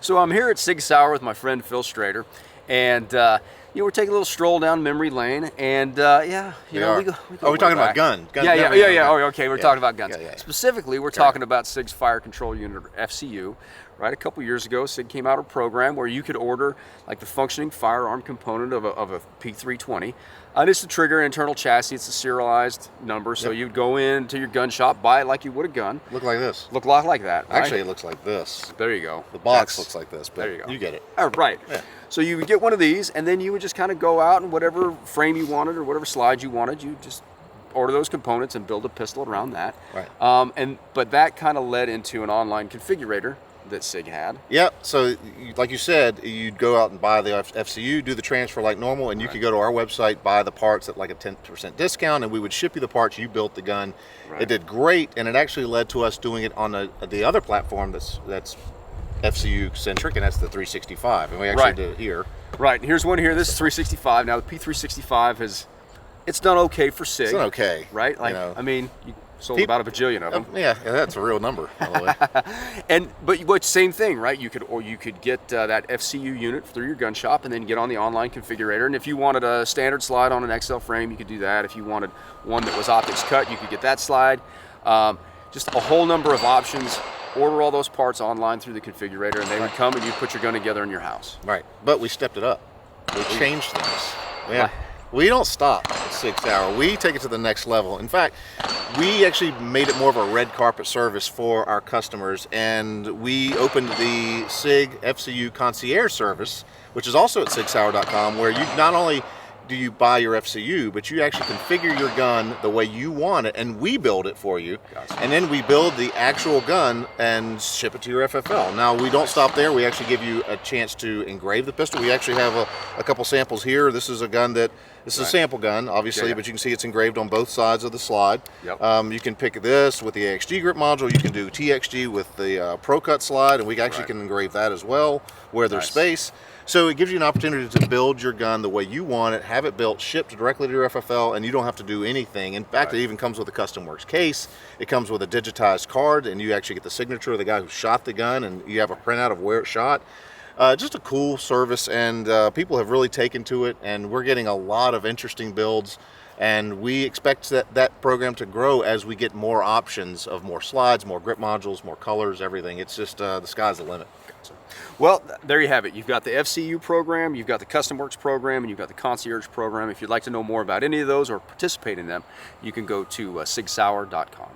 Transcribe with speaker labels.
Speaker 1: So I'm here at SIG Sauer with my friend Phil Strader, and we're taking a little stroll down memory lane, and we go
Speaker 2: we're
Speaker 1: way
Speaker 2: talking
Speaker 1: back.
Speaker 2: about gun.
Speaker 1: Yeah. Oh, okay, we're talking about guns.
Speaker 2: Yeah.
Speaker 1: Specifically, we're talking about SIG's Fire Control Unit, or FCU. Right, a couple years ago, SIG came out with a program where you could order like the functioning firearm component of a P320. And it's the trigger internal chassis. It's a serialized number, so you'd go into your gun shop, buy it like you would a gun.
Speaker 2: Look like this.
Speaker 1: Look a lot like that. Right?
Speaker 2: Actually, it looks like this.
Speaker 1: There you go.
Speaker 2: The box looks like this, but
Speaker 1: there you go.
Speaker 2: You get it.
Speaker 1: Oh, right.
Speaker 2: Yeah.
Speaker 1: So you would get one of these, and then you would just kind of go out and whatever frame you wanted or whatever slide you wanted, you just order those components and build a pistol around that.
Speaker 2: Right.
Speaker 1: But that kind of led into an online configurator that SIG had.
Speaker 2: Yeah, so like you said, you'd go out and buy the FCU, do the transfer like normal, and you could go to our website, buy the parts at like a 10% discount, and we would ship you the parts. You built the gun. Right. It did great, and it actually led to us doing it on the other platform that's FCU centric, and that's the 365, and we actually did it here.
Speaker 1: Right, here's one here. This is 365. Now the P365 it's done okay for SIG.
Speaker 2: It's done okay.
Speaker 1: Right? Like, I mean, you sold about a bajillion of them.
Speaker 2: Yeah, that's a real number, by the way.
Speaker 1: But same thing, right? You could get that FCU unit through your gun shop and then get on the online configurator. And if you wanted a standard slide on an XL frame, you could do that. If you wanted one that was optics cut, you could get that slide. Just a whole number of options. Order all those parts online through the configurator, and they would come and you'd put your gun together in your house.
Speaker 2: Right, but we stepped it up. We changed things. Yeah. We don't stop at SIG Sauer. We take it to the next level. In fact, we actually made it more of a red carpet service for our customers, and we opened the SIG FCU Concierge service, which is also at sigsauer.com, where you not only do you buy your FCU, but you actually configure your gun the way you want it, and we build it for you. Gotcha. And then we build the actual gun and ship it to your FFL. Now, we don't stop there. We actually give you a chance to engrave the pistol. We actually have a couple samples here. This is a gun this is a sample gun, obviously, but you can see it's engraved on both sides of the slide. Yep. You can pick this with the AXG grip module. You can do TXG with the Pro Cut slide, and we actually can engrave that as well, where there's space. So it gives you an opportunity to build your gun the way you want it, have it built, shipped directly to your FFL, and you don't have to do anything. In fact, it even comes with a CustomWorks case. It comes with a digitized card, and you actually get the signature of the guy who shot the gun, and you have a printout of where it shot. Just a cool service, and people have really taken to it, and we're getting a lot of interesting builds, and we expect that program to grow as we get more options of more slides, more grip modules, more colors, everything. It's just the sky's the limit.
Speaker 1: Well, there you have it. You've got the FCU program, you've got the CustomWorks program, and you've got the Concierge program. If you'd like to know more about any of those or participate in them, you can go to sigsauer.com.